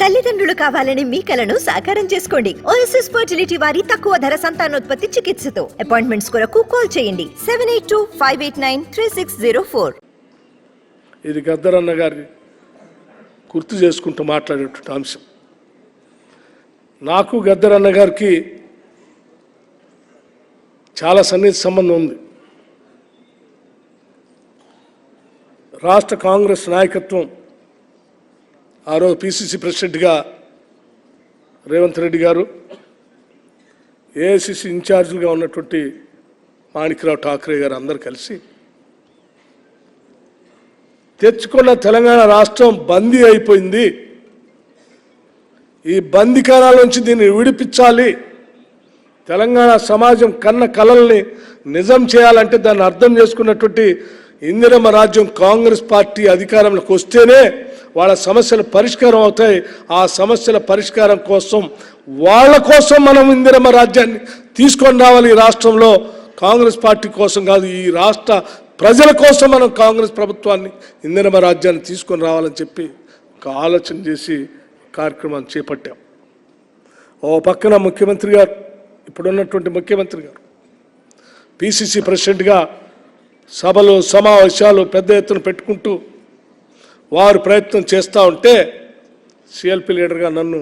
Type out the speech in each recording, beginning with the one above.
తల్లిదండ్రులు కావాలని మీ కలను సాకారం చేసుకోండి. ఓఎస్ఎస్ ఫర్టిలిటీ వారి తక్కువ ధర సంతానోత్పత్తి చికిత్సతో అపాయింట్మెంట్స్ కొరకు కాల్ చేయండి 7825893604. ఇది గద్దరన్న గారి గుర్తు చేసుకుంటూ మాట్లాడేటువంటి అంశం. నాకు గద్దరన్న గారికి చాలా సన్నిహిత సంబంధం ఉంది. రాష్ట్ర కాంగ్రెస్ నాయకత్వం ఆ రోజు పిసిసి ప్రెసిడెంట్గా రేవంత్ రెడ్డి గారు, ఏఐసిసి ఇన్ఛార్జీలుగా ఉన్నటువంటి మాణిక్రావు ఠాకరే గారు అందరూ కలిసి తెచ్చుకున్న తెలంగాణ రాష్ట్రం బందీ అయిపోయింది, ఈ బందీకారాల నుంచి దీన్ని విడిపించాలి, తెలంగాణ సమాజం కన్న కలల్ని నిజం చేయాలంటే దాన్ని అర్థం చేసుకున్నటువంటి ఇందిరమ్మ రాజ్యం కాంగ్రెస్ పార్టీ అధికారంలోకి వస్తేనే వాళ్ళ సమస్యలు పరిష్కారం అవుతాయి. ఆ సమస్యల పరిష్కారం కోసం వాళ్ళ కోసం మనం ఇందిరమ్మ రాజ్యాన్ని తీసుకొని రావాలి. ఈ రాష్ట్రంలో కాంగ్రెస్ పార్టీ కోసం కాదు, ఈ రాష్ట్ర ప్రజల కోసం మనం కాంగ్రెస్ ప్రభుత్వాన్ని ఇందిరమ్మ రాజ్యాన్ని తీసుకొని రావాలని చెప్పి ఒక ఆలోచన చేసి కార్యక్రమాన్ని చేపట్టాం. ఓ పక్కన ముఖ్యమంత్రి గారు, ఇప్పుడున్నటువంటి ముఖ్యమంత్రి గారు పిసిసి ప్రెసిడెంట్గా సభలు సమావేశాలు పెద్ద ఎత్తున పెట్టుకుంటూ వారు ప్రయత్నం చేస్తూ ఉంటే సిఎల్పి లీడర్గా నన్ను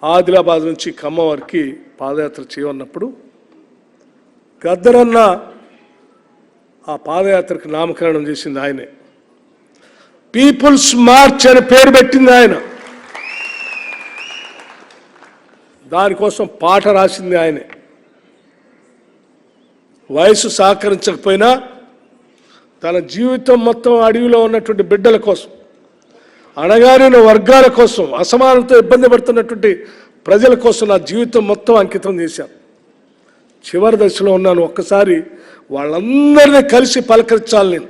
ఆదిలాబాద్ నుంచి ఖమ్మం వరకు పాదయాత్ర చేయమన్నప్పుడు గద్దరన్న ఆ పాదయాత్రకు నామకరణం చేసింది ఆయనే. పీపుల్స్ మార్చ్ అని పేరు పెట్టింది ఆయన. దానికోసం పాట రాసింది ఆయనే. వయసు సహకరించకపోయినా తన జీవితం మొత్తం అడవిలో ఉన్నటువంటి బిడ్డల కోసం, అణగారిన వర్గాల కోసం, అసమానతతో ఇబ్బంది పడుతున్నటువంటి ప్రజల కోసం నా జీవితం మొత్తం అంకితం చేశాను. చివరి దశలో ఉన్నాను. ఒక్కసారి వాళ్ళందరినీ కలిసి పలకరించాలి. నేను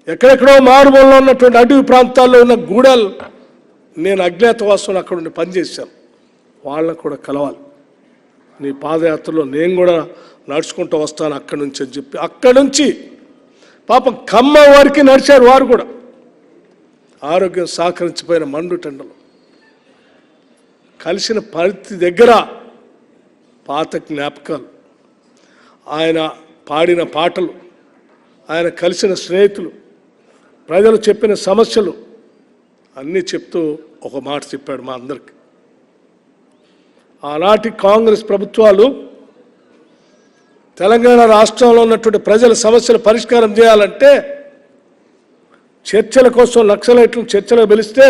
ఎక్కడెక్కడో మారుమూలలో ఉన్నటువంటి అడవి ప్రాంతాల్లో ఉన్న గూడాలు నేను అజ్ఞాతవాసం అక్కడ ఉండి పనిచేశాను. వాళ్ళని కూడా కలవాలి, నీ పాదయాత్రలో నేను కూడా నడుచుకుంటూ వస్తాను అక్కడి నుంచి అని చెప్పి అక్కడి నుంచి పాపం ఖమ్మం వారికి నడిచారు. వారు కూడా ఆరోగ్యం సహకరించిపోయిన మండు టెండలు కలిసిన పరిస్థితి దగ్గర పాత జ్ఞాపకాలు, ఆయన పాడిన పాటలు, ఆయన కలిసిన స్నేహితులు, ప్రజలు చెప్పిన సమస్యలు అన్నీ చెప్తూ ఒక మాట చెప్పాడు మా అందరికి. ఆనాటి కాంగ్రెస్ ప్రభుత్వాలు తెలంగాణ రాష్ట్రంలో ఉన్నటువంటి ప్రజల సమస్యలు పరిష్కారం చేయాలంటే చర్చల కోసం నక్సలైట్లను చర్చలకు పిలిస్తే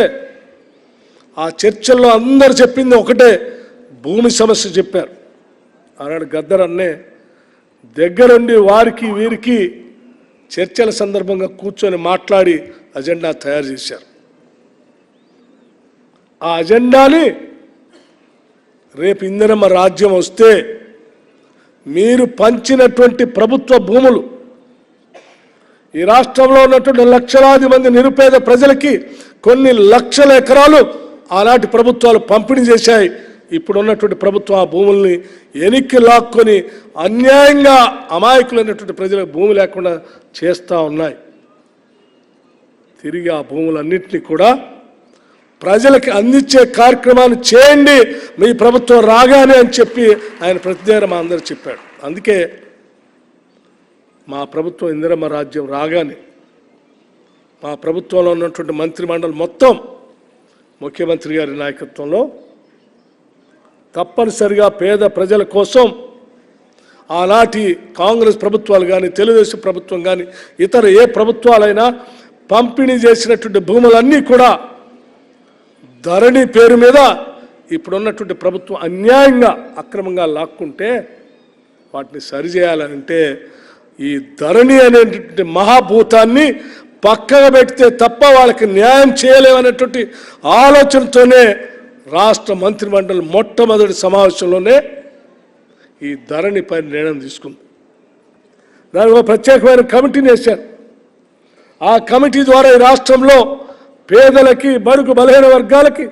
ఆ చర్చల్లో అందరు చెప్పింది ఒకటే, భూమి సమస్య చెప్పారు. ఆనాడు గద్దరన్నే దగ్గరుండి వారికి వీరికి చర్చల సందర్భంగా కూర్చొని మాట్లాడి అజెండా తయారు చేశారు. ఆ అజెండాని రేపు ఇందిరమ్మ రాజ్యం వస్తే మీరు పంచినటువంటి ప్రభుత్వ భూములు ఈ రాష్ట్రంలో ఉన్నటువంటి లక్షలాది మంది నిరుపేద ప్రజలకి కొన్ని లక్షల ఎకరాలు ఆనాటి ప్రభుత్వాలు పంపిణీ చేశాయి. ఇప్పుడు ఉన్నటువంటి ప్రభుత్వం ఆ భూముల్ని ఎనిక్కి లాక్కొని అన్యాయంగా అమాయకులైనటువంటి ప్రజలకు భూమి లేకుండా చేస్తూ ఉన్నాయి. తిరిగి ఆ భూములన్నింటినీ కూడా ప్రజలకి అందించే కార్యక్రమాన్ని చేయండి మీ ప్రభుత్వం రాగానే అని చెప్పి ఆయన ప్రతి దగ్గర మా అందరూ చెప్పాడు. అందుకే మా ప్రభుత్వం ఇందిరమ్మ రాజ్యం రాగానే మా ప్రభుత్వంలో ఉన్నటువంటి మంత్రిమండలి మొత్తం ముఖ్యమంత్రి గారి నాయకత్వంలో తప్పనిసరిగా పేద ప్రజల కోసం ఆనాటి కాంగ్రెస్ ప్రభుత్వాలు కానీ తెలుగుదేశం ప్రభుత్వం కానీ ఇతర ఏ ప్రభుత్వాలైనా పంపిణీ చేసినటువంటి భూములన్నీ కూడా ధరణి పేరు మీద ఇప్పుడున్నటువంటి ప్రభుత్వం అన్యాయంగా అక్రమంగా లాక్కుంటే వాటిని సరిచేయాలంటే ఈ ధరణి అనేటువంటి మహాభూతాన్ని పక్కగా పెడితే తప్ప వాళ్ళకి న్యాయం చేయలేమనేటువంటి ఆలోచనతోనే రాష్ట్ర మంత్రిమండలి మొట్టమొదటి సమావేశంలోనే ఈ ధరణిపై నిర్ణయం తీసుకుంది. దానికి ఒక ప్రత్యేకమైన కమిటీని వేశారు. ఆ కమిటీ ద్వారా ఈ రాష్ట్రంలో పేదలకి, బడుగు బలహీన వర్గాలకి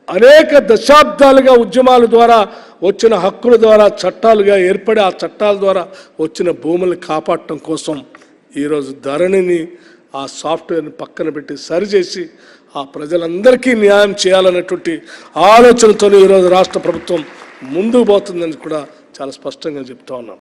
అనేక దశాబ్దాలుగా ఉద్యమాల ద్వారా వచ్చిన హక్కుల ద్వారా చట్టాలుగా ఏర్పడి ఆ చట్టాల ద్వారా వచ్చిన భూములను కాపాడటం కోసం ఈరోజు ధరణిని ఆ సాఫ్ట్వేర్ని పక్కన పెట్టి సరిచేసి ఆ ప్రజలందరికీ న్యాయం చేయాలనేటువంటి ఆలోచనతో ఈరోజు రాష్ట్ర ప్రభుత్వం ముందుకు పోతుందని కూడా చాలా స్పష్టంగా చెప్తా ఉన్నాం.